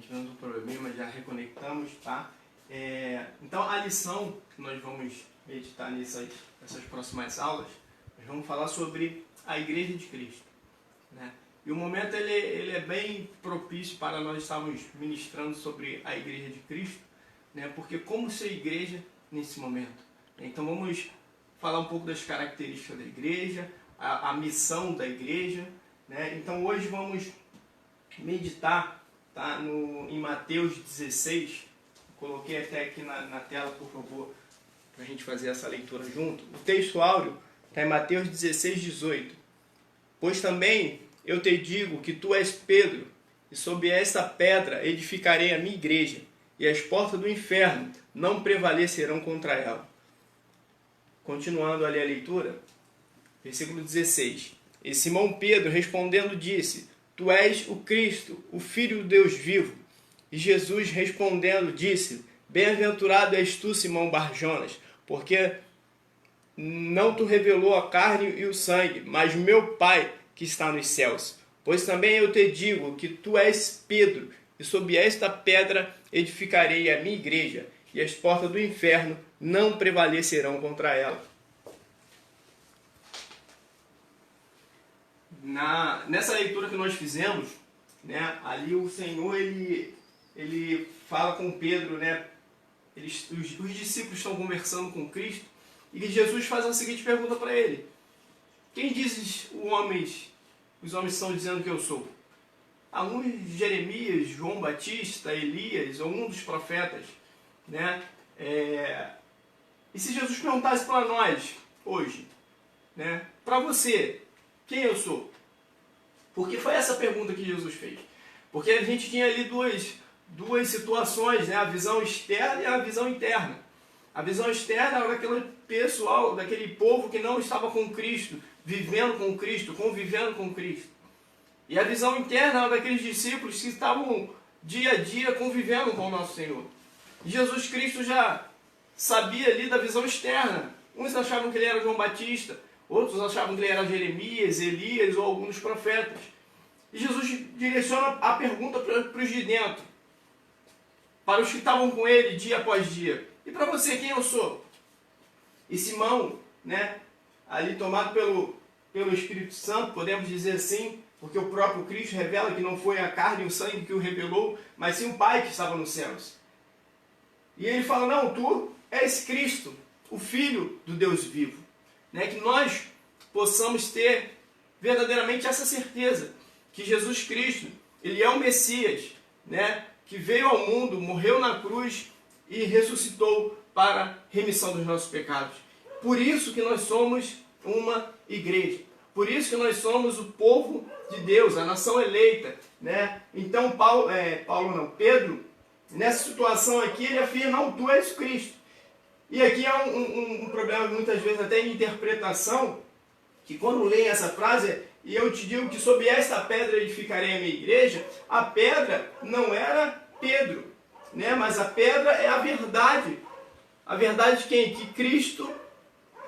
tivemos um probleminha, mas já reconectamos, tá? Então a lição que nós vamos meditar nessas próximas aulas, nós vamos falar sobre a Igreja de Cristo, né? E o momento ele é bem propício para nós estarmos ministrando sobre a Igreja de Cristo, né? Porque como ser igreja nesse momento? Então vamos falar um pouco das características da igreja, a missão da igreja, né? Então hoje vamos meditar, tá, em Mateus 16, coloquei até aqui na tela, por favor, para a gente fazer essa leitura junto. O texto áureo está em Mateus 16, 18. Pois também eu te digo que tu és Pedro, e sobre esta pedra edificarei a minha igreja, e as portas do inferno não prevalecerão contra ela. Continuando ali a leitura, versículo 16. E Simão Pedro respondendo disse: Tu és o Cristo, o Filho do Deus vivo. E Jesus respondendo disse: Bem-aventurado és tu, Simão Barjonas, porque não te revelou a carne e o sangue, mas meu Pai que está nos céus. Pois também eu te digo que tu és Pedro, e sob esta pedra edificarei a minha igreja, e as portas do inferno não prevalecerão contra ela. Nessa leitura que nós fizemos, né, ali o Senhor ele fala com Pedro, né, os discípulos estão conversando com Cristo, e Jesus faz a seguinte pergunta para ele: quem dizes os homens estão dizendo que eu sou? Alguns Jeremias, João Batista, Elias, ou um dos profetas, né? E se Jesus perguntasse para nós hoje, né, para você, quem eu sou? Porque foi essa pergunta que Jesus fez. Porque a gente tinha ali duas situações, né? A visão externa e a visão interna. A visão externa era daquele pessoal, daquele povo que não estava com Cristo, vivendo com Cristo, convivendo com Cristo. E a visão interna era daqueles discípulos que estavam dia a dia convivendo com o nosso Senhor. E Jesus Cristo já sabia ali da visão externa. Uns achavam que ele era João Batista, outros achavam que ele era Jeremias, Elias ou alguns profetas. E Jesus direciona a pergunta para os de dentro, para os que estavam com ele dia após dia: e para você, quem eu sou? E Simão, né, ali tomado pelo Espírito Santo, podemos dizer assim, porque o próprio Cristo revela que não foi a carne e o sangue que o revelou, mas sim o Pai que estava nos céus. E ele fala: não, tu és Cristo, o Filho do Deus vivo. Né? Que nós possamos ter verdadeiramente essa certeza, que Jesus Cristo, ele é o Messias, né? Que veio ao mundo, morreu na cruz e ressuscitou para a remissão dos nossos pecados. Por isso que nós somos uma igreja. Por isso que nós somos o povo de Deus, a nação eleita, né? Então Pedro, nessa situação aqui, ele afirma: não, tu és Cristo. E aqui há um problema, muitas vezes até de interpretação, que quando leem essa frase, e eu te digo que sob esta pedra edificarei a minha igreja, a pedra não era Pedro, né? Mas a pedra é a verdade. A verdade de quem? Que Cristo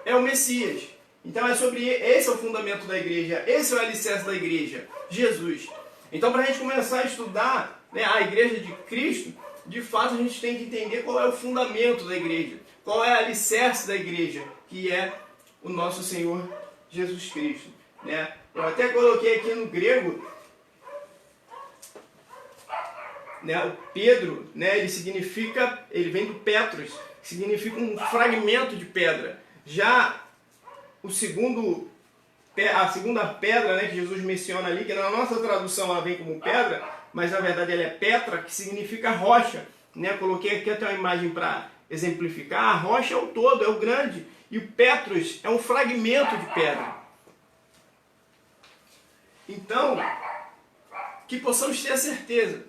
é o Messias. Então esse é o fundamento da igreja, esse é o alicerce da igreja, Jesus. Então, para a gente começar a estudar, né, a igreja de Cristo, de fato a gente tem que entender qual é o fundamento da igreja, qual é o alicerce da igreja, que é o nosso Senhor Jesus Cristo, né? Eu até coloquei aqui no grego, né, o Pedro, né, ele vem do Petros, que significa um fragmento de pedra. Já a segunda pedra, né, que Jesus menciona ali, que na nossa tradução ela vem como pedra, mas na verdade ela é Petra, que significa rocha, né? Coloquei aqui até uma imagem para exemplificar. A rocha é o todo, é o grande, e o Petros é um fragmento de pedra. Então, que possamos ter a certeza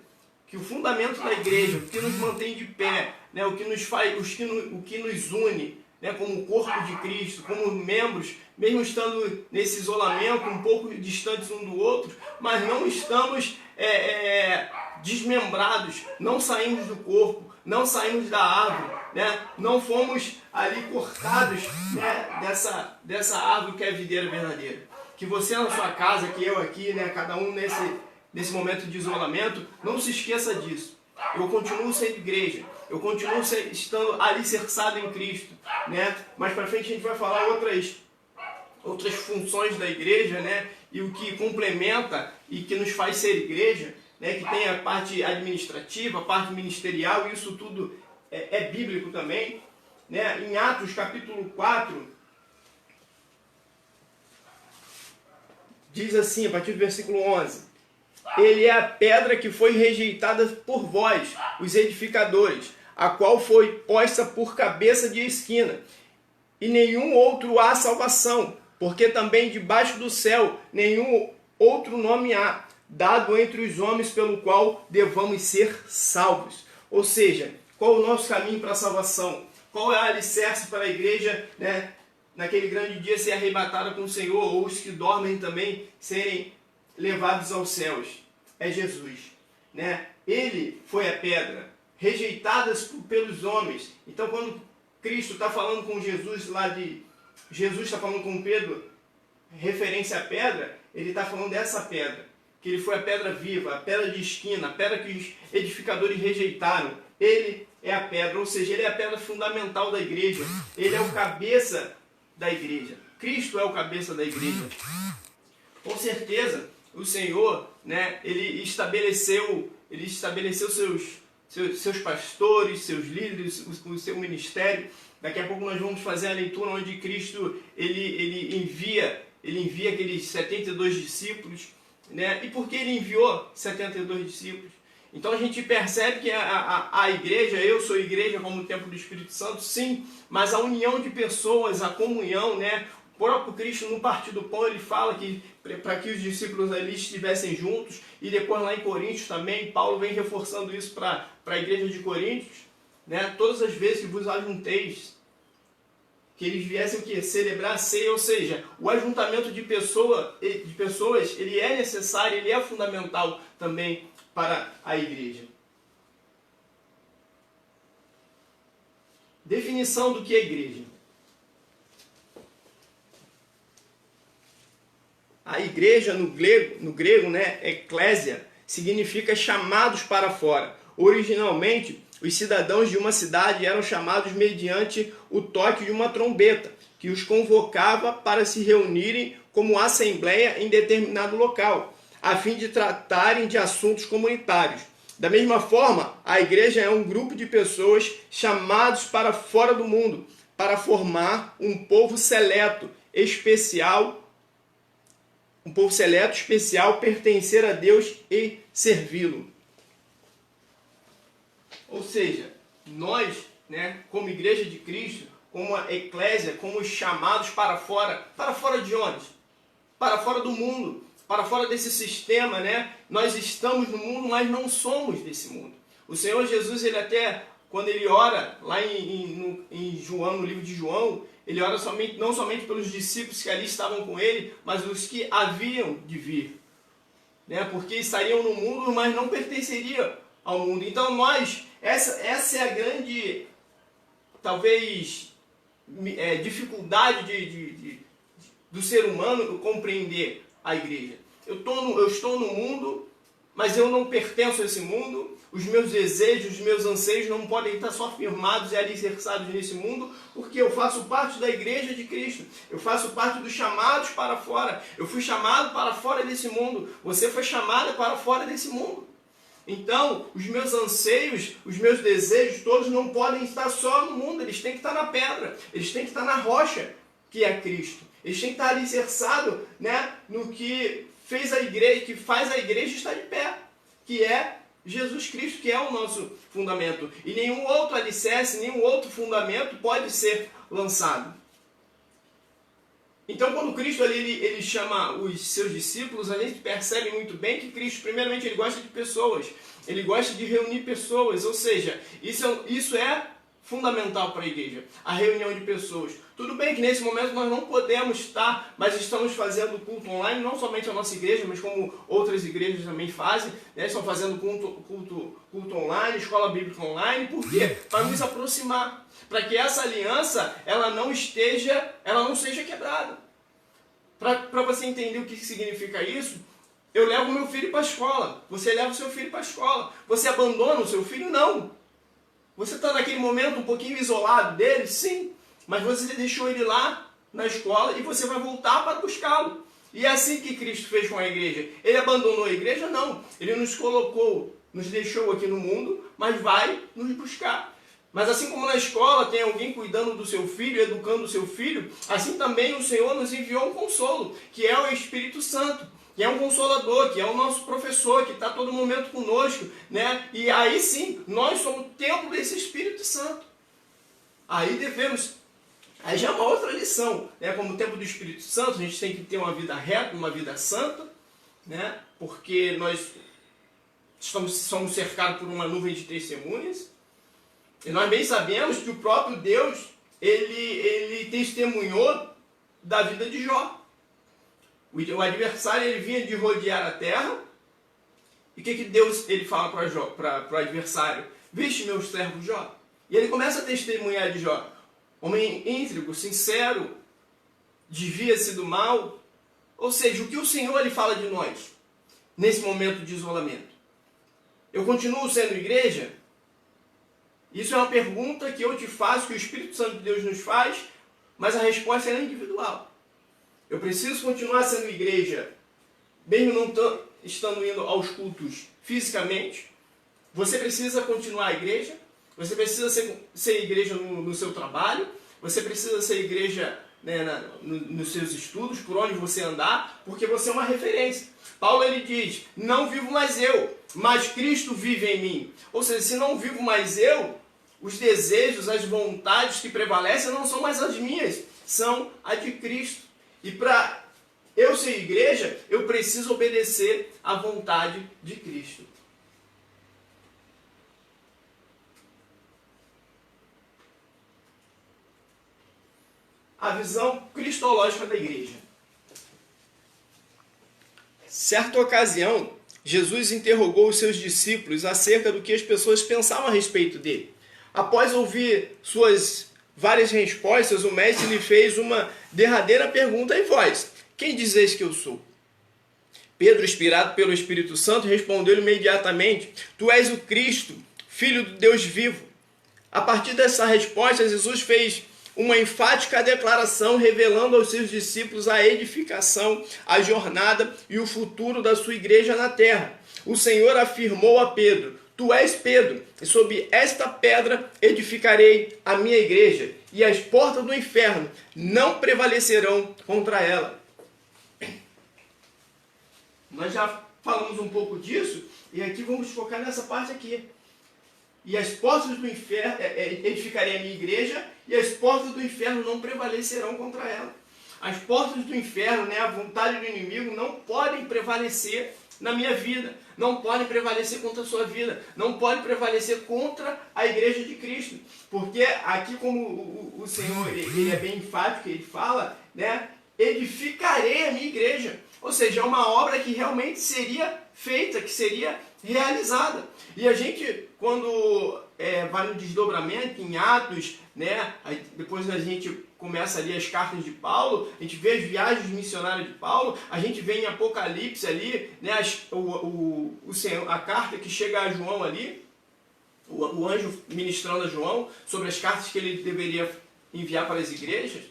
que o fundamento da igreja, o que nos mantém de pé, né, o que nos faz, o que nos une, né, como corpo de Cristo, como membros, mesmo estando nesse isolamento, um pouco distantes um do outro, mas não estamos desmembrados, não saímos do corpo, não saímos da árvore, né, não fomos ali cortados, né, dessa árvore que é a videira verdadeira. Que você na sua casa, que eu aqui, né, cada um nesse momento de isolamento, não se esqueça disso. Eu continuo sendo igreja, eu continuo estando alicerçado em Cristo, né? Mais para frente a gente vai falar outras funções da igreja, né? E o que complementa e que nos faz ser igreja, né? Que tem a parte administrativa, a parte ministerial, e isso tudo é bíblico também, né? Em Atos capítulo 4, diz assim, a partir do versículo 11: Ele é a pedra que foi rejeitada por vós, os edificadores, a qual foi posta por cabeça de esquina. E nenhum outro há salvação, porque também debaixo do céu nenhum outro nome há, dado entre os homens pelo qual devamos ser salvos. Ou seja, qual o nosso caminho para a salvação? Qual é a alicerce para a igreja, né, naquele grande dia ser arrebatada com o Senhor, ou os que dormem também serem levados aos céus? É Jesus, né? Ele foi a pedra, rejeitadas pelos homens. Então, quando Cristo está falando com Jesus Jesus está falando com Pedro, referência à pedra, ele está falando dessa pedra, que ele foi a pedra viva, a pedra de esquina, a pedra que os edificadores rejeitaram. Ele é a pedra, ou seja, ele é a pedra fundamental da igreja. Ele é o cabeça da igreja. Cristo é o cabeça da igreja. Com certeza, o Senhor, né, ele estabeleceu seus pastores, seus líderes, o seu ministério. Daqui a pouco nós vamos fazer a leitura onde Cristo ele envia aqueles 72 discípulos, né? E por que ele enviou 72 discípulos? Então a gente percebe que a igreja, eu sou igreja como o templo do Espírito Santo, sim, mas a união de pessoas, a comunhão, né? O próprio Cristo no partir do pão, ele fala que para que os discípulos ali estivessem juntos, e depois lá em Coríntios também, Paulo vem reforçando isso para a igreja de Coríntios, né? Todas as vezes que vos ajunteis, que eles viessem o quê? Celebrar a ceia, ou seja, o ajuntamento de pessoas, ele é necessário, ele é fundamental também para a igreja. Definição do que é igreja. A igreja no grego, né, eclésia, significa chamados para fora. Originalmente, os cidadãos de uma cidade eram chamados mediante o toque de uma trombeta, que os convocava para se reunirem como assembleia em determinado local, a fim de tratarem de assuntos comunitários. Da mesma forma, a igreja é um grupo de pessoas chamados para fora do mundo, para formar um povo seleto, especial, pertencer a Deus e servi-lo. Ou seja, nós, né, como igreja de Cristo, como a eclésia, como os chamados para fora de onde? Para fora do mundo, para fora desse sistema, né? Nós estamos no mundo, mas não somos desse mundo. O Senhor Jesus, ele até, quando ele ora, lá em João, no livro de João, ele ora não somente pelos discípulos que ali estavam com ele, mas os que haviam de vir, né? Porque estariam no mundo, mas não pertenceriam ao mundo. Então essa é a grande, talvez, dificuldade do ser humano compreender a igreja. Eu estou no mundo, mas eu não pertenço a esse mundo. Os meus desejos, os meus anseios não podem estar só firmados e alicerçados nesse mundo, porque eu faço parte da igreja de Cristo. Eu faço parte dos chamados para fora. Eu fui chamado para fora desse mundo. Você foi chamado para fora desse mundo. Então, os meus anseios, os meus desejos, todos não podem estar só no mundo. Eles têm que estar na pedra. Eles têm que estar na rocha, que é Cristo. Eles têm que estar alicerçados, né, no que fez a igreja, que faz a igreja estar de pé, que é Jesus Cristo, que é o nosso fundamento. E nenhum outro alicerce, nenhum outro fundamento pode ser lançado. Então, quando Cristo ele chama os seus discípulos, a gente percebe muito bem que Cristo, primeiramente, ele gosta de pessoas. Ele gosta de reunir pessoas, ou seja, isso é fundamental para a igreja, a reunião de pessoas. Tudo bem que nesse momento nós não podemos estar, mas estamos fazendo culto online, não somente a nossa igreja, mas como outras igrejas também fazem, né? Estão fazendo culto online, escola bíblica online. Por quê? Para nos aproximar, para que essa aliança ela não seja quebrada. Para você entender o que significa isso, Eu levo meu filho para a escola. Você leva o seu filho para a escola. Você abandona o seu filho? Não. Você está naquele momento um pouquinho isolado dele? Sim. Mas você deixou ele lá na escola e você vai voltar para buscá-lo. E é assim que Cristo fez com a igreja. Ele abandonou a igreja? Não. Ele nos colocou, nos deixou aqui no mundo, mas vai nos buscar. Mas assim como na escola tem alguém cuidando do seu filho, educando o seu filho, assim também o Senhor nos enviou um consolo, que é o Espírito Santo, que é um consolador, que é o nosso professor, que está todo momento conosco, né? E aí sim, nós somos o templo desse Espírito Santo. Aí já é uma outra lição, né? Como templo do Espírito Santo, a gente tem que ter uma vida reta, uma vida santa, né? Porque nós somos cercados por uma nuvem de testemunhas. E nós bem sabemos que o próprio Deus, ele testemunhou da vida de Jó. O adversário, ele vinha de rodear a terra. E o que Deus ele fala para o adversário? Viste meu servo Jó? E ele começa a testemunhar de Jó. Homem íntegro, sincero, desvia-se do mal. Ou seja, o que o Senhor ele fala de nós nesse momento de isolamento? Eu continuo sendo igreja? Isso é uma pergunta que eu te faço, que o Espírito Santo de Deus nos faz, mas a resposta é individual. Eu preciso continuar sendo igreja, mesmo não estando indo aos cultos fisicamente. Você precisa continuar a igreja, você precisa ser igreja no seu trabalho, você precisa ser igreja, né, nos seus estudos, por onde você andar, porque você é uma referência. Paulo ele diz, não vivo mais eu, mas Cristo vive em mim. Ou seja, se não vivo mais eu, os desejos, as vontades que prevalecem não são mais as minhas, são as de Cristo. E para eu ser igreja, eu preciso obedecer à vontade de Cristo. A visão cristológica da igreja. Certa ocasião, Jesus interrogou os seus discípulos acerca do que as pessoas pensavam a respeito dele. Após ouvir suas várias respostas, o mestre lhe fez uma derradeira pergunta: e vós, quem dizeis que eu sou? Pedro, inspirado pelo Espírito Santo, respondeu imediatamente: tu és o Cristo, Filho do Deus vivo. A partir dessa resposta, Jesus fez uma enfática declaração revelando aos seus discípulos a edificação, a jornada e o futuro da sua igreja na terra. O Senhor afirmou a Pedro: tu és Pedro, e sob esta pedra edificarei a minha igreja, e as portas do inferno não prevalecerão contra ela. Nós já falamos um pouco disso, e aqui vamos focar nessa parte aqui. E as portas do inferno, edificarei a minha igreja, e as portas do inferno não prevalecerão contra ela. As portas do inferno, né, a vontade do inimigo, não podem prevalecer na minha vida, não podem prevalecer contra a sua vida, não podem prevalecer contra a igreja de Cristo. Porque aqui, como o Senhor ele é bem enfático, ele fala, né, edificarei a minha igreja. Ou seja, é uma obra que realmente seria feita, que seria realizada. E a gente, quando vai no desdobramento, em Atos, né, depois a gente começa ali as cartas de Paulo, a gente vê as viagens missionárias de Paulo, a gente vê em Apocalipse ali, né, a carta que chega a João ali, o anjo ministrando a João sobre as cartas que ele deveria enviar para as igrejas,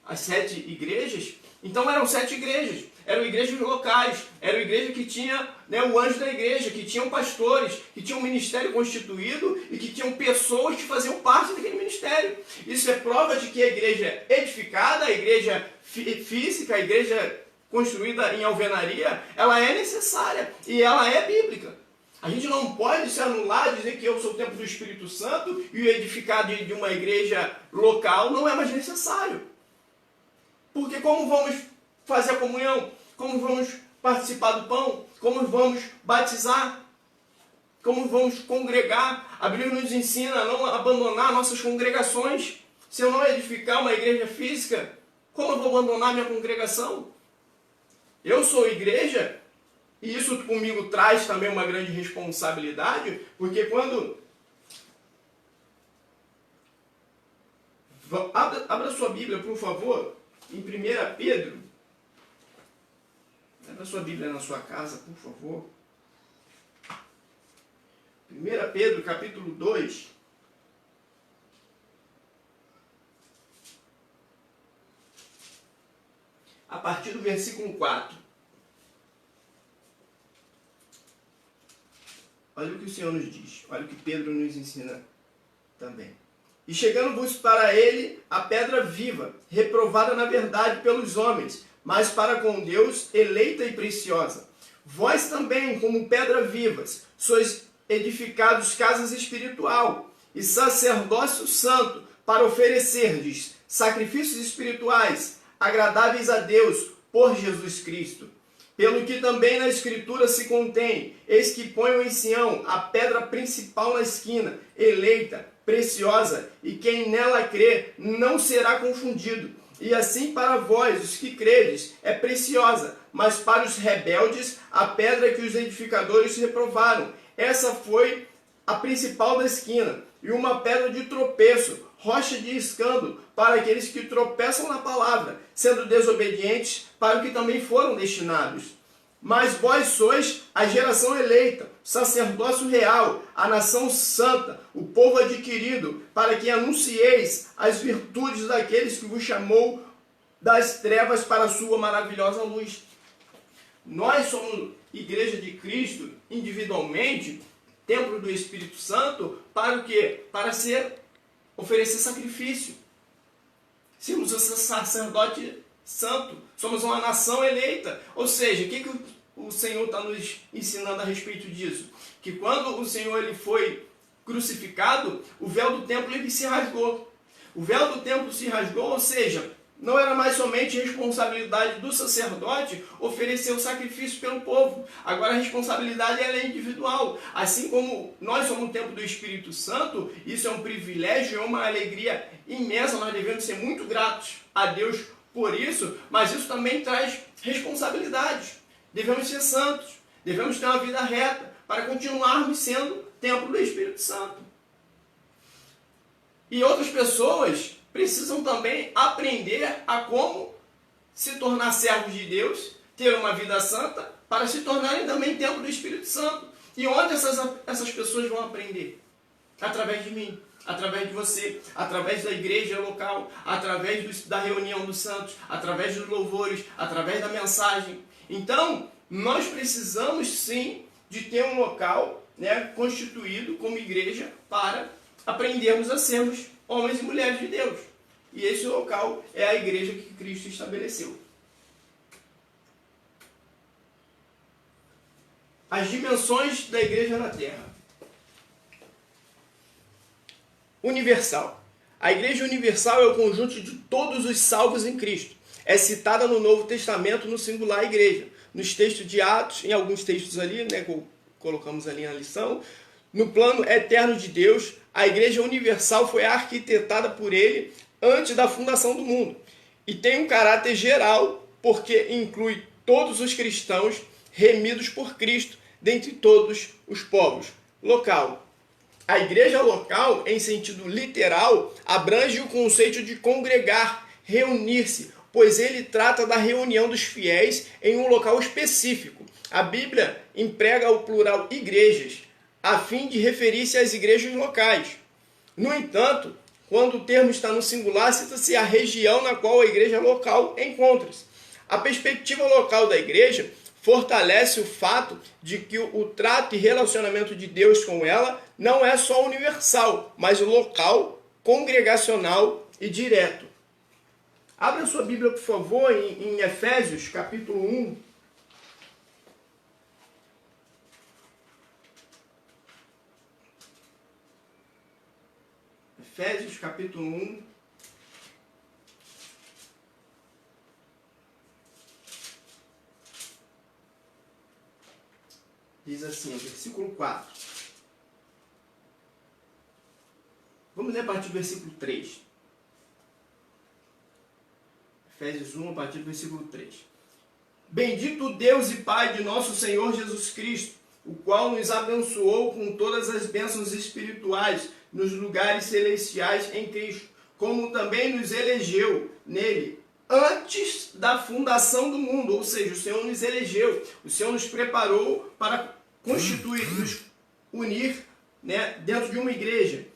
as 7 igrejas. Então eram 7 igrejas, eram igrejas locais, eram igrejas que tinha, né, o anjo da igreja, que tinham pastores, que tinham um ministério constituído e que tinham pessoas que faziam parte daquele ministério. Isso é prova de que a igreja edificada, a igreja física, a igreja construída em alvenaria, ela é necessária e ela é bíblica. A gente não pode se anular, dizer que eu sou o templo do Espírito Santo e o edificar de uma igreja local não é mais necessário. Porque como vamos fazer a comunhão? Como vamos participar do pão? Como vamos batizar? Como vamos congregar? A Bíblia nos ensina a não abandonar nossas congregações. Se eu não edificar uma igreja física, como eu vou abandonar minha congregação? Eu sou igreja, e isso comigo traz também uma grande responsabilidade, porque quando... Abra sua Bíblia, por favor, em 1 Pedro. Abra sua Bíblia na sua casa, por favor. 1 Pedro, capítulo 2. A partir do versículo 4. Olha o que o Senhor nos diz. Olha o que Pedro nos ensina também. E chegando-vos para ele a pedra viva, reprovada na verdade pelos homens, mas para com Deus eleita e preciosa. Vós também, como pedra vivas, sois edificados casas espiritual e sacerdócio santo, para oferecerdes sacrifícios espirituais agradáveis a Deus por Jesus Cristo. Pelo que também na Escritura se contém: eis que ponho em Sião a pedra principal na esquina, eleita, preciosa, e quem nela crê não será confundido. E assim para vós, os que credes, é preciosa, mas para os rebeldes, a pedra que os edificadores reprovaram. Essa foi a principal da esquina, e uma pedra de tropeço, rocha de escândalo, para aqueles que tropeçam na palavra, sendo desobedientes para o que também foram destinados. Mas vós sois a geração eleita, sacerdócio real, a nação santa, o povo adquirido, para que anuncieis as virtudes daqueles que vos chamou das trevas para a sua maravilhosa luz. Nós somos Igreja de Cristo, individualmente, templo do Espírito Santo, para o quê? Para oferecer sacrifício. Somos um sacerdote santo, somos uma nação eleita. Ou seja, o que o Senhor está nos ensinando a respeito disso? Que quando o Senhor ele foi crucificado, o véu do templo ele se rasgou. O véu do templo se rasgou, ou seja, não era mais somente responsabilidade do sacerdote oferecer o sacrifício pelo povo. Agora a responsabilidade ela é individual. Assim como nós somos o templo do Espírito Santo, isso é um privilégio, é uma alegria imensa. Nós devemos ser muito gratos a Deus por isso, mas isso também traz responsabilidades. Devemos ser santos, devemos ter uma vida reta para continuarmos sendo templo do Espírito Santo. E outras pessoas precisam também aprender a como se tornar servos de Deus, ter uma vida santa, para se tornarem também templo do Espírito Santo. E onde essas pessoas vão aprender? Através de mim, através de você, através da igreja local, através da reunião dos santos, através dos louvores, através da mensagem. Então, nós precisamos sim de ter um local, né, constituído como igreja para aprendermos a sermos homens e mulheres de Deus. E esse local é a igreja que Cristo estabeleceu. As dimensões da igreja na terra. Universal. A igreja universal é o conjunto de todos os salvos em Cristo. É citada no Novo Testamento no singular igreja. Nos textos de Atos, em alguns textos ali, né, colocamos ali na lição. No plano eterno de Deus, a igreja universal foi arquitetada por ele antes da fundação do mundo. E tem um caráter geral, porque inclui todos os cristãos remidos por Cristo, dentre todos os povos. Local. A igreja local, em sentido literal, abrange o conceito de congregar, reunir-se, pois ele trata da reunião dos fiéis em um local específico. A Bíblia emprega o plural igrejas, a fim de referir-se às igrejas locais. No entanto, quando o termo está no singular, cita-se a região na qual a igreja local encontra-se. A perspectiva local da igreja fortalece o fato de que o trato e relacionamento de Deus com ela não é só universal, mas local, congregacional e direto. Abra sua Bíblia, por favor, em Efésios, capítulo 1. Efésios, capítulo 1. Diz assim, versículo 4. Vamos ler a partir do versículo 3. Efésios 1, a partir do versículo 3. Bendito Deus e Pai de nosso Senhor Jesus Cristo, o qual nos abençoou com todas as bênçãos espirituais nos lugares celestiais em Cristo, como também nos elegeu nele antes da fundação do mundo, ou seja, o Senhor nos elegeu, o Senhor nos preparou para constituir, nos unir, né, dentro de uma igreja,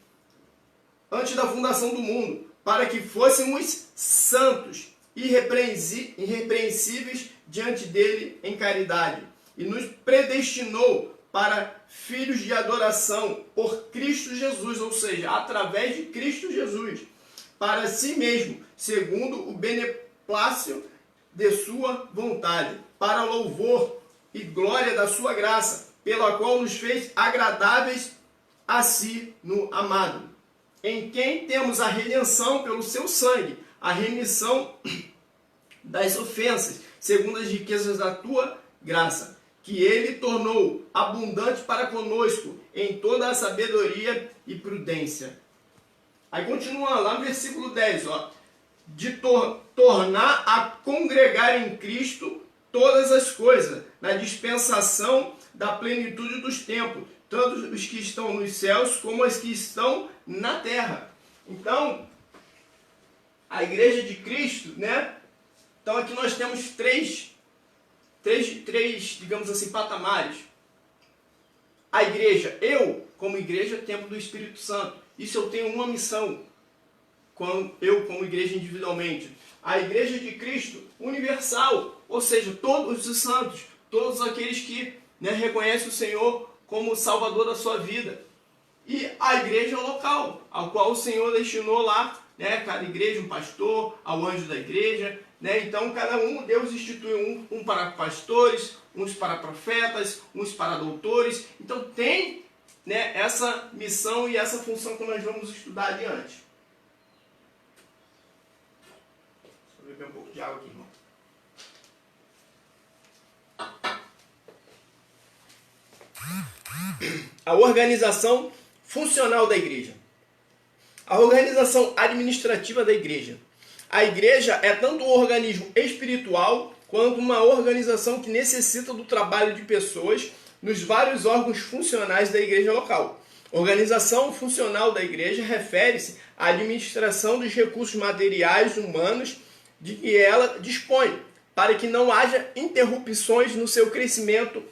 antes da fundação do mundo, para que fôssemos santos, irrepreensíveis diante dele em caridade, e nos predestinou para filhos de adoração por Cristo Jesus, ou seja, através de Cristo Jesus, para si mesmo, segundo o beneplácito de sua vontade, para louvor e glória da sua graça, pela qual nos fez agradáveis a si no amado, em quem temos a redenção pelo seu sangue, a remissão das ofensas, segundo as riquezas da tua graça, que ele tornou abundante para conosco em toda a sabedoria e prudência. Aí continua lá no versículo 10, ó, de tornar a congregar em Cristo todas as coisas, na dispensação da plenitude dos tempos, tanto os que estão nos céus como os que estão na terra. Então, a igreja de Cristo, né? Então aqui nós temos três, digamos assim, patamares. A igreja, eu, como igreja, templo do Espírito Santo. Isso eu tenho uma missão, eu como igreja individualmente. A igreja de Cristo, universal, ou seja, todos os santos, todos aqueles que, né, reconhecem o Senhor como Salvador da sua vida. E a igreja local, ao qual o Senhor destinou lá, né, cada igreja, um pastor, ao anjo da igreja, né? Então cada um, Deus instituiu um para pastores, uns para profetas, uns para doutores. Então tem, né, essa missão e essa função que nós vamos estudar adiante. Deixa eu beber um pouco de água aqui, irmão. A organização funcional da igreja. A organização administrativa da igreja. A igreja é tanto um organismo espiritual quanto uma organização que necessita do trabalho de pessoas nos vários órgãos funcionais da igreja local. Organização funcional da igreja refere-se à administração dos recursos materiais humanos de que ela dispõe, para que não haja interrupções no seu crescimento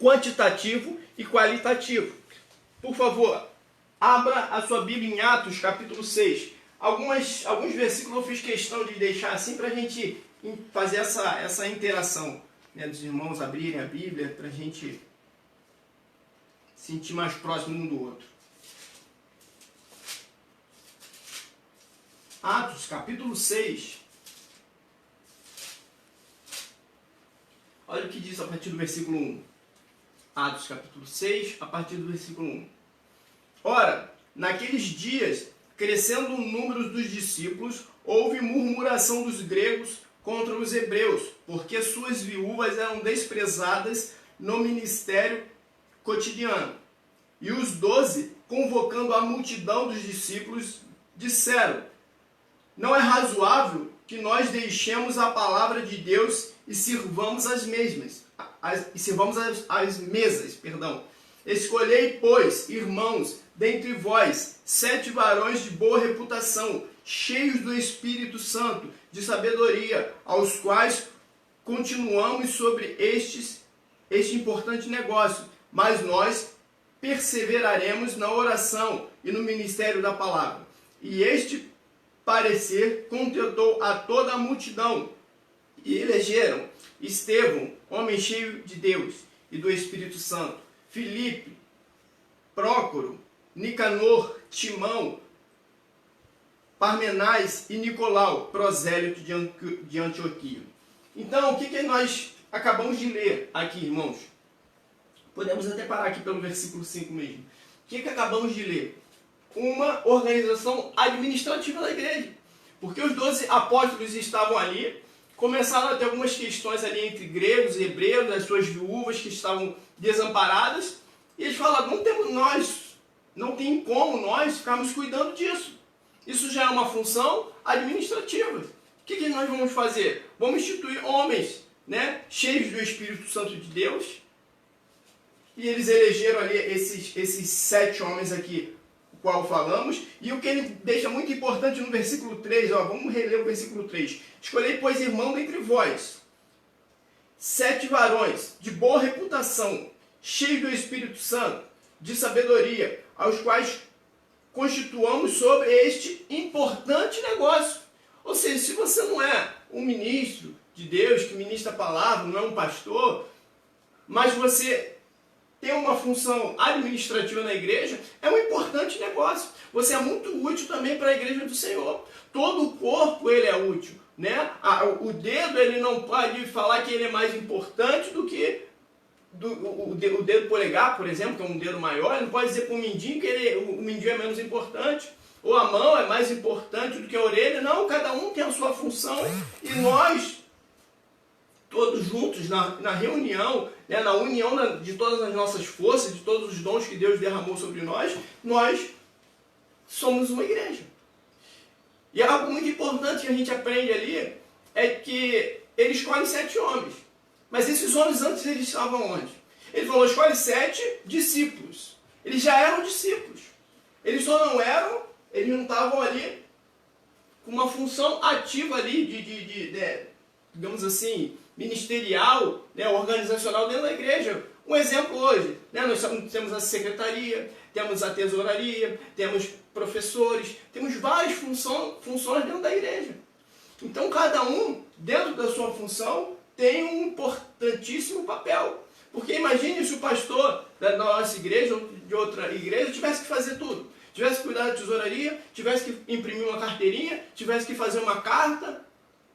quantitativo e qualitativo. Por favor, abra a sua Bíblia em Atos, capítulo 6. Alguns versículos eu fiz questão de deixar assim para a gente fazer essa interação, né, dos irmãos abrirem a Bíblia, para a gente sentir mais próximo um do outro. Atos, capítulo 6. Olha o que diz a partir do versículo 1. Atos, capítulo 6, a partir do versículo 1. Ora, naqueles dias, crescendo o número dos discípulos, houve murmuração dos gregos contra os hebreus, porque suas viúvas eram desprezadas no ministério cotidiano. E os 12, convocando a multidão dos discípulos, disseram: não é razoável que nós deixemos a palavra de Deus e sirvamos as mesas. Escolhei, pois, irmãos, dentre vós, 7 varões de boa reputação, cheios do Espírito Santo, de sabedoria, aos quais continuamos sobre este importante negócio, mas nós perseveraremos na oração e no ministério da palavra. E este parecer contentou a toda a multidão, e elegeram Estevão, homem cheio de Deus e do Espírito Santo, Filipe, Prócoro, Nicanor, Timão, Parmenais e Nicolau, prosélito de Antioquia. Então, o que nós acabamos de ler aqui, irmãos? Podemos até parar aqui pelo versículo 5 mesmo. O que acabamos de ler? Uma organização administrativa da igreja. Porque os 12 apóstolos estavam ali, começaram a ter algumas questões ali entre gregos e hebreus, as suas viúvas que estavam desamparadas, e eles falaram: não tem como nós ficarmos cuidando disso. Isso já é uma função administrativa. O que nós vamos fazer? Vamos instituir homens, né, cheios do Espírito Santo de Deus. E eles elegeram ali esses 7 homens aqui, qual falamos, e o que ele deixa muito importante no versículo 3, ó, vamos reler o versículo 3. Escolhei, pois, irmão dentre vós, 7 varões de boa reputação, cheios do Espírito Santo, de sabedoria, aos quais constituamos sobre este importante negócio. Ou seja, se você não é um ministro de Deus, que ministra a palavra, não é um pastor, mas você tem uma função administrativa na igreja, é um importante negócio. Você é muito útil também para a igreja do Senhor. Todo o corpo ele é útil, né? O dedo ele não pode falar que ele é mais importante do que o dedo polegar, por exemplo, que é um dedo maior. Ele não pode dizer para o mindinho que o mindinho é menos importante. Ou a mão é mais importante do que a orelha. Não, cada um tem a sua função e nós, todos juntos, na reunião, né, na união de todas as nossas forças, de todos os dons que Deus derramou sobre nós, nós somos uma igreja. E algo muito importante que a gente aprende ali é que ele escolhe 7 homens. Mas esses homens antes eles estavam onde? Ele falou, escolhe 7 discípulos. Eles já eram discípulos. Eles só não eram, eles não estavam ali com uma função ativa ali digamos assim, ministerial, né, organizacional dentro da igreja. Um exemplo hoje, né, nós temos a secretaria, temos a tesouraria, temos professores, temos várias funções dentro da igreja. Então cada um, dentro da sua função, tem um importantíssimo papel. Porque imagine se o pastor da nossa igreja ou de outra igreja tivesse que fazer tudo. Tivesse que cuidar da tesouraria, tivesse que imprimir uma carteirinha, tivesse que fazer uma carta,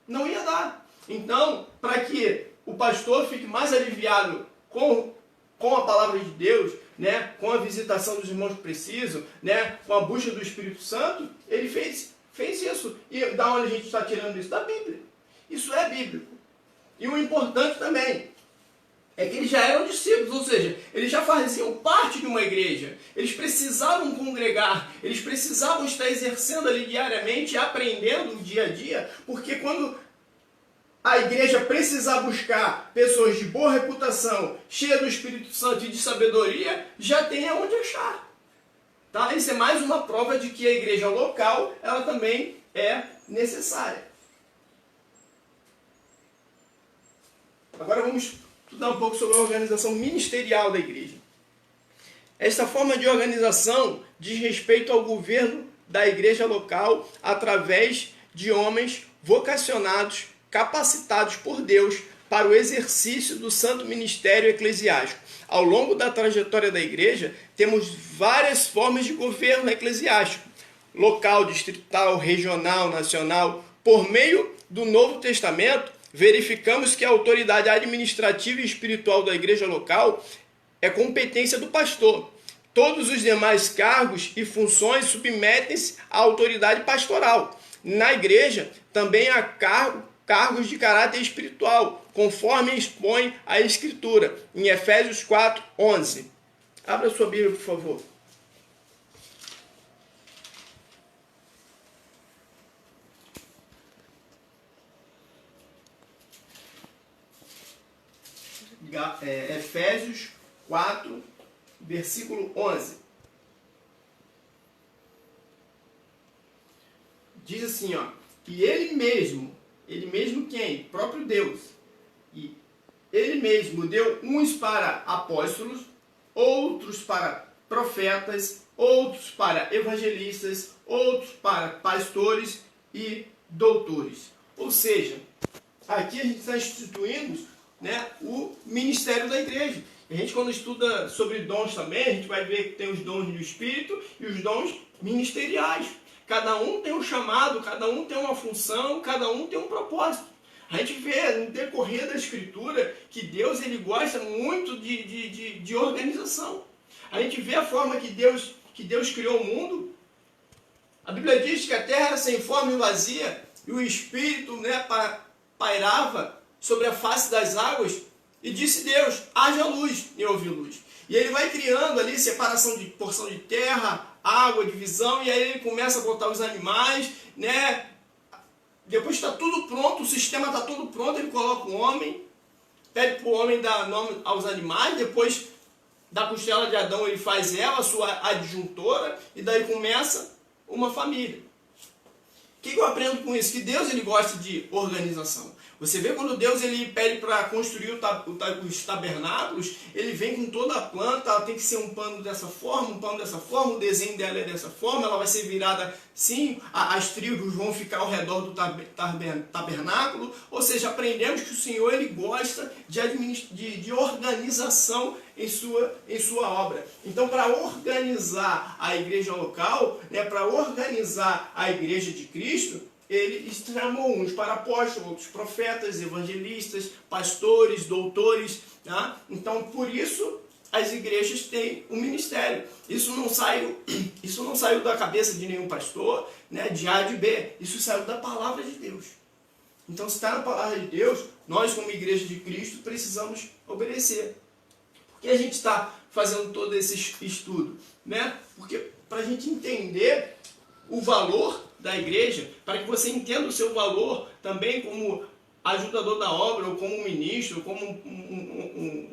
não ia dar. Então, para que o pastor fique mais aliviado com a palavra de Deus, né, com a visitação dos irmãos que precisam, né, com a busca do Espírito Santo, ele fez isso. E da onde a gente está tirando isso? Da Bíblia. Isso é bíblico. E o importante também é que eles já eram discípulos, ou seja, eles já faziam parte de uma igreja. Eles precisavam congregar, eles precisavam estar exercendo ali diariamente, aprendendo o dia a dia, porque quando a igreja precisar buscar pessoas de boa reputação, cheias do Espírito Santo e de sabedoria, já tem aonde achar. Tá? Isso é mais uma prova de que a igreja local, ela também é necessária. Agora vamos estudar um pouco sobre a organização ministerial da igreja. Esta forma de organização diz respeito ao governo da igreja local através de homens vocacionados, capacitados por Deus para o exercício do santo ministério eclesiástico. Ao longo da trajetória da igreja, temos várias formas de governo eclesiástico: local, distrital, regional, nacional. Por meio do Novo Testamento, verificamos que a autoridade administrativa e espiritual da igreja local é competência do pastor. Todos os demais cargos e funções submetem-se à autoridade pastoral. Na igreja, também há cargos de caráter espiritual, conforme expõe a Escritura, em Efésios 4, 11. Abra sua Bíblia, por favor. Efésios 4, versículo 11. Diz assim, ó, que ele mesmo quem? Próprio Deus. E ele mesmo deu uns para apóstolos, outros para profetas, outros para evangelistas, outros para pastores e doutores. Ou seja, aqui a gente está instituindo, né, o ministério da igreja. A gente, quando estuda sobre dons também, a gente vai ver que tem os dons do Espírito e os dons ministeriais. Cada um tem um chamado, cada um tem uma função, cada um tem um propósito. A gente vê no decorrer da Escritura que Deus ele gosta muito de organização. A gente vê a forma que Deus criou o mundo. A Bíblia diz que a terra era sem forma e vazia, e o Espírito, né, pairava sobre a face das águas, e disse Deus, haja luz, e houve luz. E ele vai criando ali separação de porção de terra, água, divisão, e aí ele começa a botar os animais, né? Depois está tudo pronto, o sistema está tudo pronto, ele coloca o homem, pede para o homem dar nome aos animais, depois Da costela de Adão ele faz ela, sua adjuntora, e daí começa uma família. O que eu aprendo com isso? Que Deus ele gosta de organização. Você vê quando Deus ele pede para construir os tabernáculos, ele vem com toda a planta, ela tem que ser um pano dessa forma, o desenho dela é dessa forma, ela vai ser virada assim, as tribos vão ficar ao redor do tabernáculo, ou seja, aprendemos que o Senhor ele gosta de organização em sua obra. Então, para organizar a igreja local, né, para organizar a igreja de Cristo, ele chamou uns para apóstolos, outros profetas, evangelistas, pastores, doutores. Tá? Então, por isso, as igrejas têm um ministério. Isso não saiu da cabeça de nenhum pastor, né, de A de B. Isso saiu da palavra de Deus. Então, se está na palavra de Deus, nós, como igreja de Cristo, precisamos obedecer. Por que a gente está fazendo todo esse estudo? Né? Porque para a gente entender o valor da igreja, para que você entenda o seu valor também como ajudador da obra, ou como ministro, ou como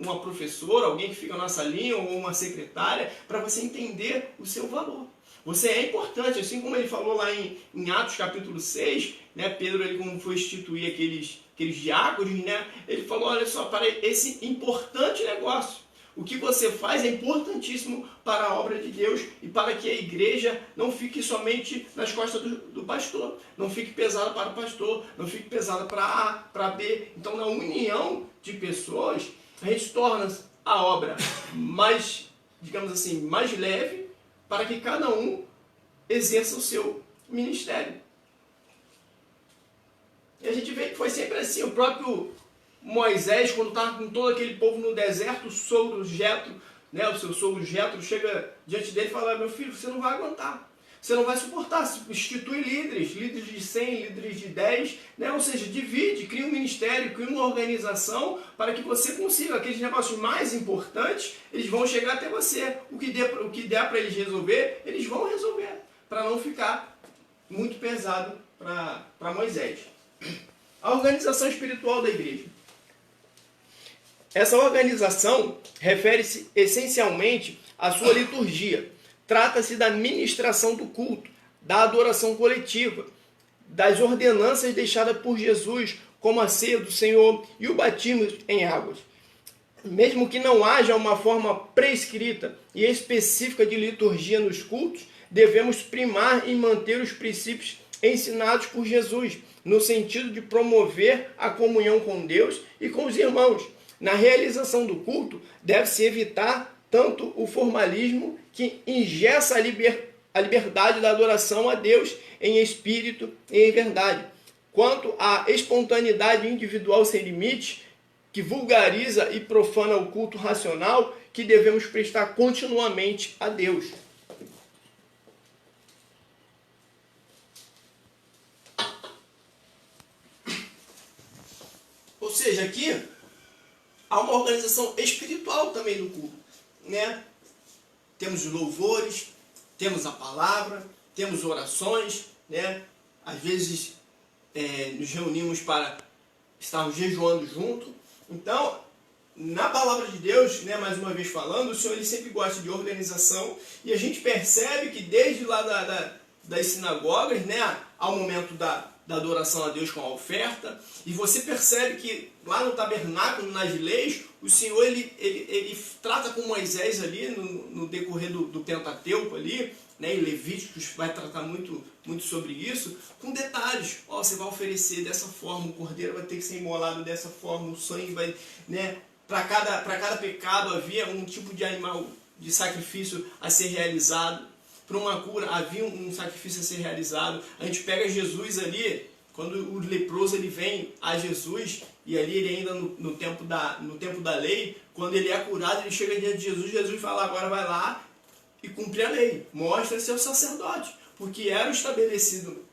uma professora, alguém que fica na salinha, ou uma secretária, para você entender o seu valor. Você é importante, assim como ele falou lá em Atos capítulo 6, né, Pedro, ele, como foi instituir aqueles diáconos, né, ele falou, olha só, para esse importante negócio, o que você faz é importantíssimo para a obra de Deus e para que a igreja não fique somente nas costas do pastor. Não fique pesada para o pastor, não fique pesada para A, para B. Então, na união de pessoas, a gente torna a obra mais, digamos assim, mais leve para que cada um exerça o seu ministério. E a gente vê que foi sempre assim, o próprio Moisés, quando estava com todo aquele povo no deserto, o sogro Jetro, né, o seu sogro Jetro chega diante dele e fala, meu filho, você não vai aguentar, você não vai suportar, institui líderes de 100, líderes de 10, né, ou seja, divide, cria um ministério, cria uma organização para que você consiga, aqueles negócios mais importantes, eles vão chegar até você, o que der para eles resolver, eles vão resolver, para não ficar muito pesado para Moisés. A organização espiritual da igreja. Essa organização refere-se essencialmente à sua liturgia. Trata-se da ministração do culto, da adoração coletiva, das ordenanças deixadas por Jesus, como a ceia do Senhor e o batismo em águas. Mesmo que não haja uma forma prescrita e específica de liturgia nos cultos, devemos primar em manter os princípios ensinados por Jesus, no sentido de promover a comunhão com Deus e com os irmãos. Na realização do culto, deve-se evitar tanto o formalismo que engessa a liberdade da adoração a Deus em espírito e em verdade, quanto a espontaneidade individual sem limites, que vulgariza e profana o culto racional que devemos prestar continuamente a Deus. Ou seja, aqui há uma organização espiritual também no culto, né? Temos os louvores, temos a palavra, temos orações, né? Às vezes nos reunimos para estarmos jejuando junto. Então, na palavra de Deus, né, mais uma vez falando, o Senhor ele sempre gosta de organização e a gente percebe que desde lá das sinagogas, né, ao momento da adoração a Deus com a oferta, e você percebe que lá no tabernáculo, nas leis, o Senhor ele trata com Moisés ali no decorrer do Pentateuco ali, né, em Levíticos vai tratar muito sobre isso, com detalhes. Ó, você vai oferecer dessa forma, o cordeiro vai ter que ser imolado dessa forma, o sangue vai, né, para cada pecado havia um tipo de animal de sacrifício a ser realizado. Para uma cura havia um sacrifício a ser realizado. A gente pega Jesus ali, quando o leproso ele vem a Jesus, e ali ele ainda no tempo da lei, quando ele é curado, ele chega diante de Jesus, Jesus fala, agora vai lá e cumpre a lei, mostra seu sacerdote, porque era estabelecido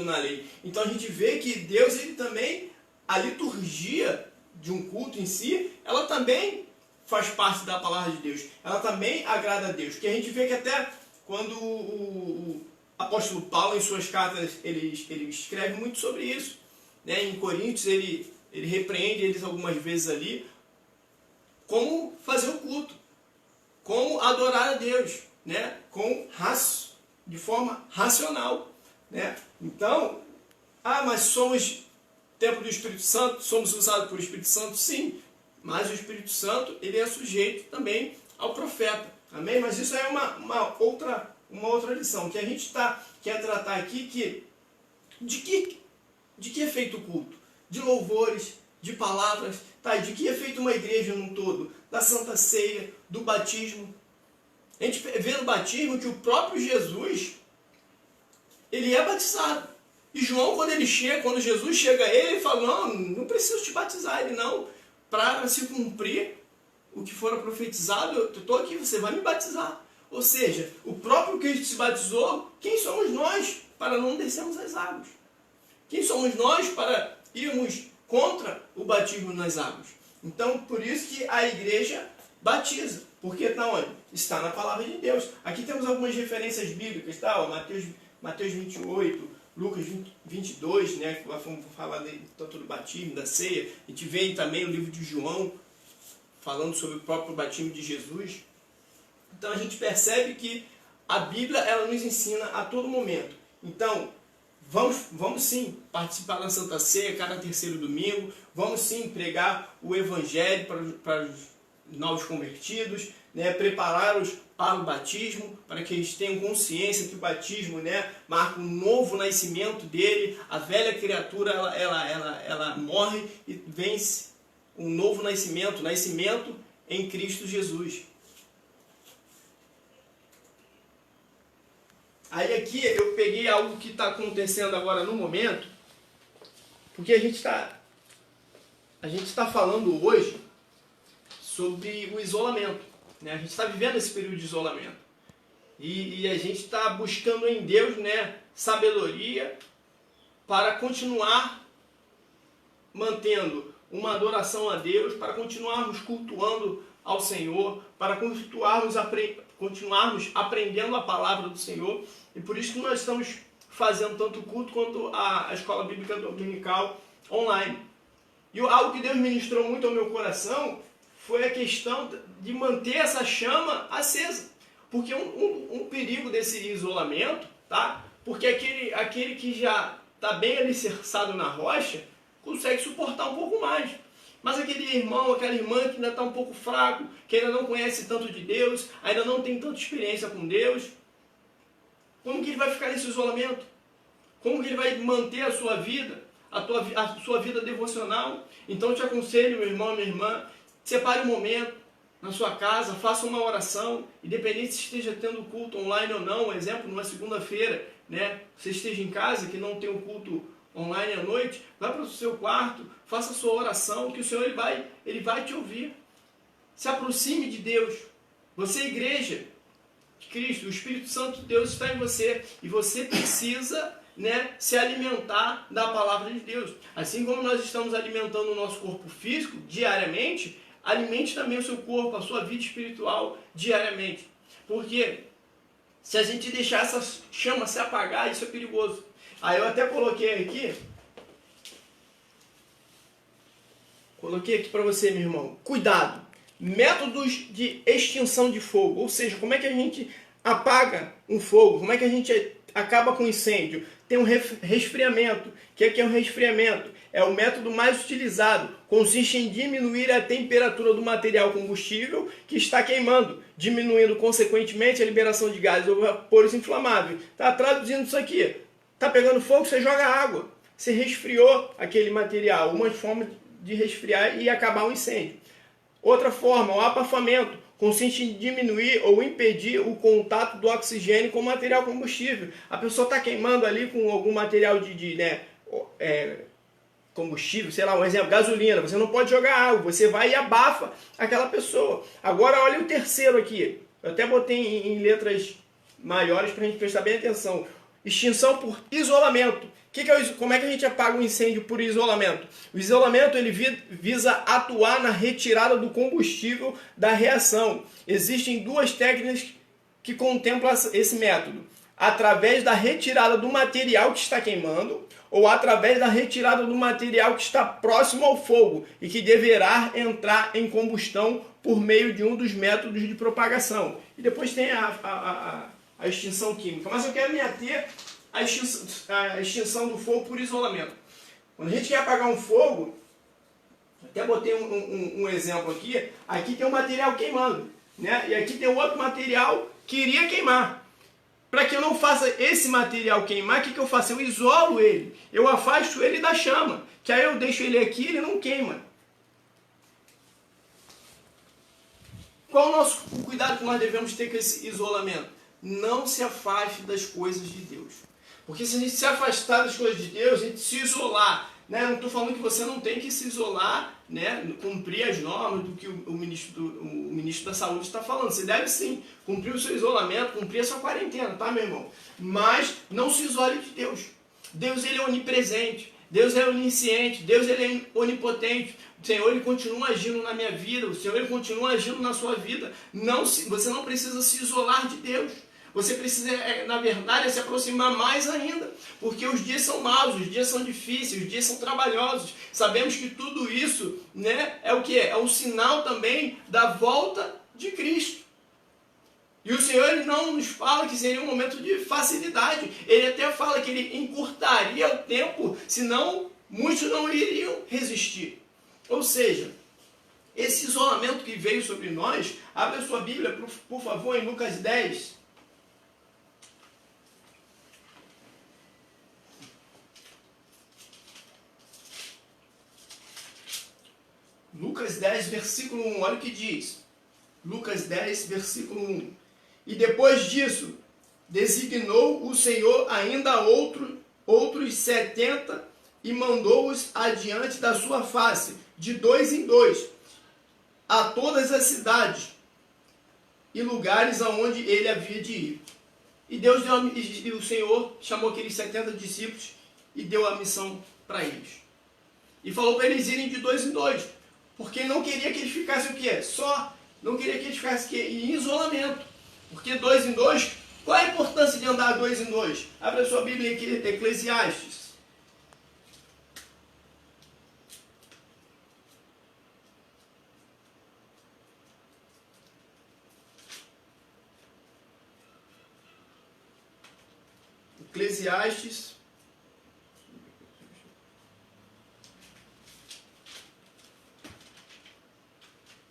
na lei. Então a gente vê que Deus, ele também, a liturgia de um culto em si, ela também faz parte da palavra de Deus. Ela também agrada a Deus. Que a gente vê que até quando o apóstolo Paulo, em suas cartas, ele escreve muito sobre isso. Né? Em Coríntios, ele repreende eles algumas vezes ali, como fazer o culto, como adorar a Deus, né? De forma racional, né? Então, mas somos templo do Espírito Santo, somos usados por Espírito Santo, sim, mas o Espírito Santo ele é sujeito também ao profeta, amém? Mas isso é uma outra lição, que a gente quer tratar aqui, de que é feito o culto? De louvores, de palavras, tá? De que é feita uma igreja num todo? Da Santa Ceia, do batismo. A gente vê no batismo que o próprio Jesus, ele é batizado. E João, quando Jesus chega a ele fala, não preciso te batizar. Ele, não, para se cumprir o que for profetizado, eu estou aqui, você vai me batizar. Ou seja, o próprio Cristo se batizou, quem somos nós para não descermos as águas? Quem somos nós para irmos contra o batismo nas águas? Então, por isso que a igreja batiza. Porque está onde? Está na palavra de Deus. Aqui temos algumas referências bíblicas, tá? Mateus 28, Lucas 22, né? Que vamos falar tanto do batismo, da ceia. A gente vê também o livro de João, falando sobre o próprio batismo de Jesus. Então a gente percebe que a Bíblia ela nos ensina a todo momento. Então, vamos sim participar da Santa Ceia cada terceiro domingo, vamos sim pregar o Evangelho para os novos convertidos, né? Prepará-los para o batismo, para que eles tenham consciência que o batismo, né, marca um novo nascimento dele, a velha criatura ela morre e vence um novo nascimento em Cristo Jesus. Aí aqui eu peguei algo que está acontecendo agora no momento, porque a gente está falando hoje sobre o isolamento, né? A gente está vivendo esse período de isolamento e a gente está buscando em Deus, né, sabedoria para continuar mantendo uma adoração a Deus, para continuarmos cultuando ao Senhor, para continuarmos aprendendo a palavra do Senhor. E por isso que nós estamos fazendo tanto o culto quanto a escola bíblica dominical online. E algo que Deus ministrou muito ao meu coração foi a questão de manter essa chama acesa. Porque um perigo desse isolamento, tá? Porque aquele que já está bem alicerçado na rocha, consegue suportar um pouco mais. Mas aquele irmão, aquela irmã que ainda está um pouco fraco, que ainda não conhece tanto de Deus, ainda não tem tanta experiência com Deus, como que ele vai ficar nesse isolamento? Como que ele vai manter a sua vida, a sua vida devocional? Então eu te aconselho, meu irmão, minha irmã, separe um momento na sua casa, faça uma oração, independente se esteja tendo culto online ou não. Um exemplo, numa segunda-feira, né, você esteja em casa, que não tem um culto online à noite, vai para o seu quarto, faça a sua oração, que o Senhor ele vai te ouvir. Se aproxime de Deus. Você é igreja de Cristo, o Espírito Santo de Deus está em você e você precisa, né, se alimentar da palavra de Deus. Assim como nós estamos alimentando o nosso corpo físico diariamente, alimente também o seu corpo, a sua vida espiritual diariamente. Porque se a gente deixar essa chama se apagar, isso é perigoso. Aí eu até coloquei aqui para você, meu irmão. Cuidado. Métodos de extinção de fogo. Ou seja, como é que a gente apaga um fogo? Como é que a gente acaba com um incêndio? Tem um resfriamento. O que é um resfriamento? É o método mais utilizado. Consiste em diminuir a temperatura do material combustível que está queimando, diminuindo consequentemente a liberação de gases ou vapores inflamáveis. Tá traduzindo isso aqui. Tá pegando fogo, você joga água. Você resfriou aquele material. Uma forma de resfriar e acabar o incêndio. Outra forma, o abafamento, consiste em diminuir ou impedir o contato do oxigênio com o material combustível. A pessoa está queimando ali com algum material combustível, sei lá, um exemplo, gasolina. Você não pode jogar água, você vai e abafa aquela pessoa. Agora olha o terceiro aqui. Eu até botei em letras maiores para a gente prestar bem atenção. Extinção por isolamento. Como é que a gente apaga um incêndio por isolamento? O isolamento ele visa atuar na retirada do combustível da reação. Existem duas técnicas que contemplam esse método. através da retirada do material que está queimando ou através da retirada do material que está próximo ao fogo e que deverá entrar em combustão por meio de um dos métodos de propagação. E depois tem a extinção química. Mas eu quero me ater à extinção do fogo por isolamento. Quando a gente quer apagar um fogo, até botei um exemplo aqui, aqui tem um material queimando, né? E aqui tem outro material que iria queimar. Para que eu não faça esse material queimar, o que eu faço? Eu isolo ele, eu afasto ele da chama, que aí eu deixo ele aqui e ele não queima. Qual o cuidado que nós devemos ter com esse isolamento? Não se afaste das coisas de Deus. Porque se a gente se afastar das coisas de Deus, a gente se isolar, né? Não estou falando que você não tem que se isolar, né? Cumprir as normas do que o ministro da Saúde está falando. Você deve sim cumprir o seu isolamento, cumprir a sua quarentena, tá, meu irmão? Mas não se isole de Deus. Deus, ele é onipresente. Deus é onisciente. Deus, ele é onipotente. O Senhor, ele continua agindo na minha vida. O Senhor, ele continua agindo na sua vida. Você não precisa se isolar de Deus. Você precisa, na verdade, se aproximar mais ainda, porque os dias são maus, os dias são difíceis, os dias são trabalhosos. Sabemos que tudo isso, né, é o que? É um sinal também da volta de Cristo. E o Senhor, ele não nos fala que seria um momento de facilidade. Ele até fala que ele encurtaria o tempo, senão muitos não iriam resistir. Ou seja, esse isolamento que veio sobre nós, abre a sua Bíblia, por favor, em Lucas 10. Lucas 10, versículo 1, olha o que diz. Lucas 10, versículo 1. E depois disso, designou o Senhor ainda outros 70 e mandou-os adiante da sua face, de 2 em 2, a todas as cidades e lugares aonde ele havia de ir. E o Senhor chamou aqueles 70 discípulos e deu a missão para eles. E falou para eles irem de 2 em 2. Porque não queria que eles ficassem o quê? Não queria que eles ficassem em isolamento. Porque 2 em 2, qual a importância de andar 2 em 2? Abre a sua Bíblia aqui, Eclesiastes. Eclesiastes.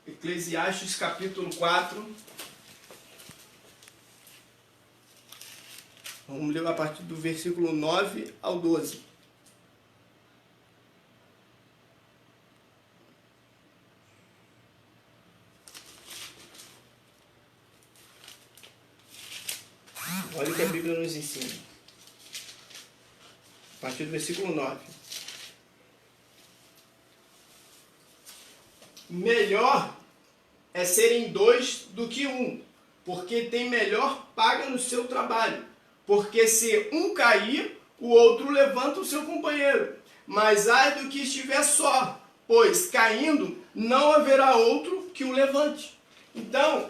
Eclesiastes capítulo 4. Vamos ler a partir do versículo 9 ao 12. Olha o que a Bíblia nos ensina. A partir do versículo 9. Melhor é serem 2 do que 1, porque tem melhor paga no seu trabalho. Porque se um cair, o outro levanta o seu companheiro. Mas ai do que estiver só, pois caindo não haverá outro que o levante. Então,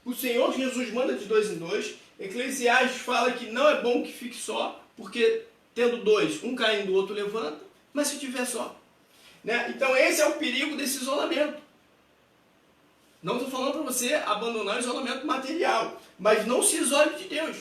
o Senhor Jesus manda de 2 em 2. Eclesiastes fala que não é bom que fique só, porque tendo 2, um caindo, o outro levanta, mas se tiver só. Né? Então esse é o perigo desse isolamento. Não estou falando para você abandonar o isolamento material, mas não se isole de Deus.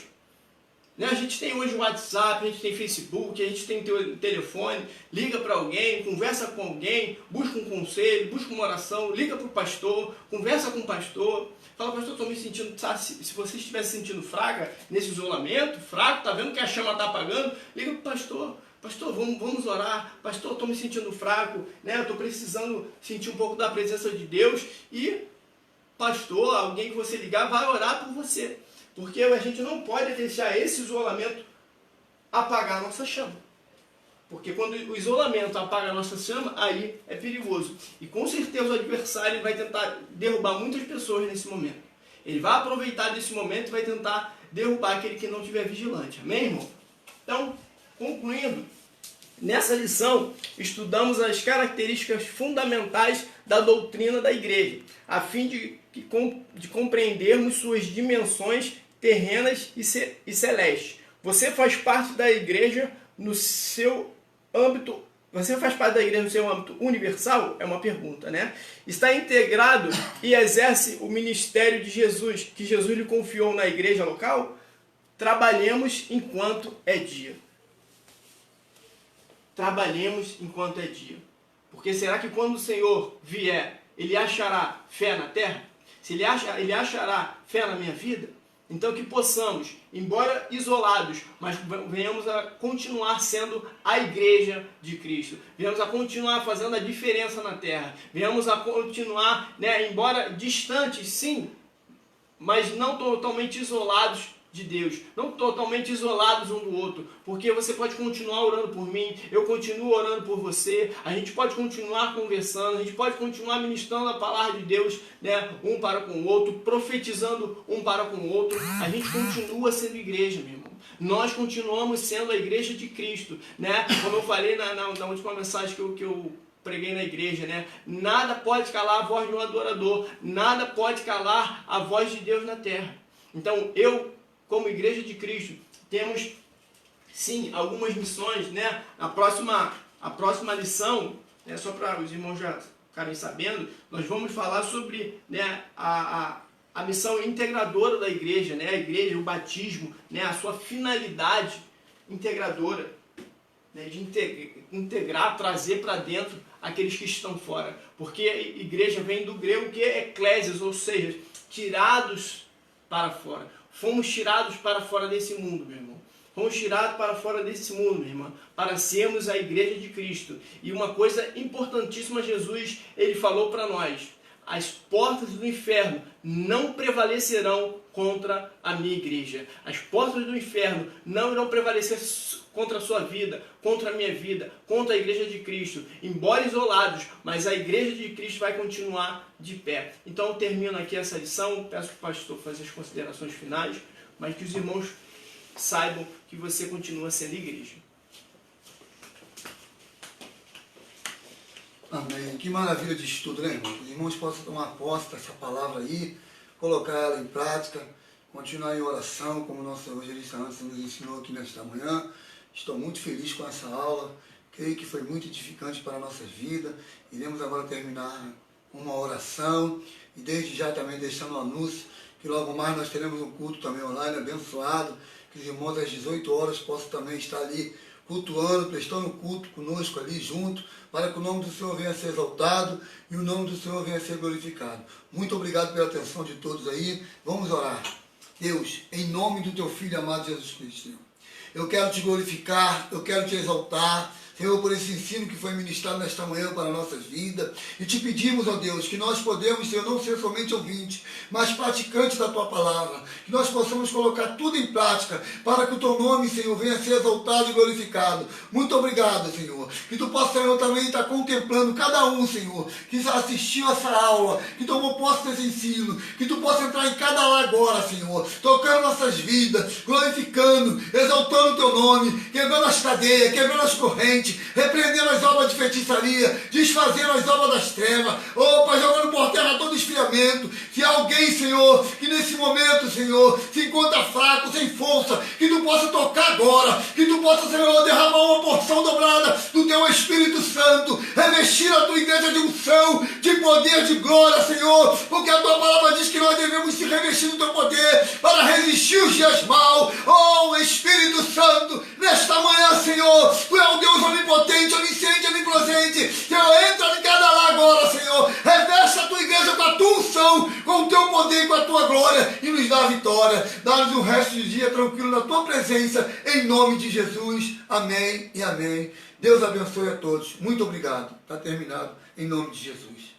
Né? A gente tem hoje o WhatsApp, a gente tem Facebook, a gente tem telefone, liga para alguém, conversa com alguém, busca um conselho, busca uma oração, liga para o pastor, conversa com o pastor, fala, pastor, estou me sentindo, sabe, se você estiver se sentindo fraca nesse isolamento, fraco, está vendo que a chama está apagando, liga para o pastor. Pastor, vamos orar. Pastor, estou me sentindo fraco, né? Estou precisando sentir um pouco da presença de Deus. E, pastor, alguém que você ligar vai orar por você. Porque a gente não pode deixar esse isolamento apagar a nossa chama. Porque quando o isolamento apaga a nossa chama, aí é perigoso. E com certeza o adversário vai tentar derrubar muitas pessoas nesse momento. Ele vai aproveitar desse momento e vai tentar derrubar aquele que não estiver vigilante. Amém, irmão? Então, concluindo, nessa lição estudamos as características fundamentais da doutrina da igreja, a fim de compreendermos suas dimensões terrenas e celestes. Você faz parte da igreja no seu âmbito. Você faz parte da igreja no seu âmbito universal? É uma pergunta, né? Está integrado e exerce o ministério de Jesus, que Jesus lhe confiou na igreja local? Trabalhemos enquanto é dia. Trabalhemos enquanto é dia. Porque será que quando o Senhor vier, Ele achará fé na terra? Se Ele achará fé na minha vida? Então que possamos, embora isolados, mas venhamos a continuar sendo a igreja de Cristo. Venhamos a continuar fazendo a diferença na terra. Venhamos a continuar, né, embora distantes, sim, mas não totalmente isolados de Deus, não totalmente isolados um do outro, porque você pode continuar orando por mim, eu continuo orando por você, a gente pode continuar conversando, a gente pode continuar ministrando a palavra de Deus, né, um para com o outro, profetizando um para com o outro, a gente continua sendo igreja, meu irmão. Nós continuamos sendo a igreja de Cristo, né? Como eu falei na última mensagem que eu preguei na igreja, né? Nada pode calar a voz de um adorador, nada pode calar a voz de Deus na terra. Então como igreja de Cristo, temos sim algumas missões, né? A próxima lição, né, só para os irmãos já ficarem sabendo, nós vamos falar sobre, né, a missão integradora da igreja, né? A igreja, o batismo, né, a sua finalidade integradora, né, de integrar, trazer para dentro aqueles que estão fora. Porque igreja vem do grego que é eclésias, ou seja, tirados para fora. Fomos tirados para fora desse mundo, meu irmão. Fomos tirados para fora desse mundo, minha irmã, para sermos a igreja de Cristo. E uma coisa importantíssima, Jesus, ele falou para nós: as portas do inferno não prevalecerão contra a minha igreja. As portas do inferno não irão prevalecer contra a sua vida, contra a minha vida, contra a igreja de Cristo. Embora isolados, mas a igreja de Cristo vai continuar de pé. Então eu termino aqui essa lição, peço para o pastor fazer as considerações finais, mas que os irmãos saibam que você continua sendo igreja. Amém. Que maravilha de estudo, né, irmão? Os irmãos possam tomar posse dessa palavra aí, colocar ela em prática, continuar em oração, como o nosso evangelista antes nos ensinou aqui nesta manhã. Estou muito feliz com essa aula, creio que foi muito edificante para a nossa vida. Iremos agora terminar uma oração e desde já também deixando o anúncio que logo mais nós teremos um culto também online abençoado, que os irmãos às 18 horas possam também estar ali cultuando, prestando culto conosco ali junto, para que o nome do Senhor venha a ser exaltado e o nome do Senhor venha a ser glorificado. Muito obrigado pela atenção de todos aí. Vamos orar. Deus, em nome do Teu Filho amado Jesus Cristo, eu quero Te glorificar, eu quero Te exaltar, Senhor, por esse ensino que foi ministrado nesta manhã para a nossa vida. E Te pedimos, ó Deus, que nós podemos, Senhor, não ser somente ouvintes, mas praticantes da Tua palavra. Que nós possamos colocar tudo em prática, para que o Teu nome, Senhor, venha a ser exaltado e glorificado. Muito obrigado, Senhor. Que Tu possa, Senhor, também estar contemplando cada um, Senhor, que assistiu essa aula, que tomou posse desse ensino. Que Tu possa entrar em cada lar agora, Senhor, tocando nossas vidas, glorificando, exaltando o Teu nome, quebrando as cadeias, quebrando as correntes, repreendendo as obras de feitiçaria, desfazendo as obras das trevas, Pai, jogando por terra todo esfriamento. Se há alguém, Senhor, que nesse momento, Senhor, se encontra fraco, sem força, que Tu possa tocar agora, que Tu possa, Senhor, derramar uma porção dobrada do Teu Espírito Santo, revestir a Tua igreja de unção, de poder, de glória, Senhor, porque a Tua palavra diz que nós devemos se revestir do Teu poder para resistir os dias maus. Espírito Santo, nesta manhã, Senhor, Tu é o Deus onipotente, onisciente, onipresente. Senhor, entra em cada lar agora, Senhor. Reveste a Tua igreja com a Tua unção, com o Teu poder e com a Tua glória e nos dá a vitória. Dá-nos um resto de dia tranquilo na Tua presença, em nome de Jesus. Amém e amém. Deus abençoe a todos. Muito obrigado. Está terminado, em nome de Jesus.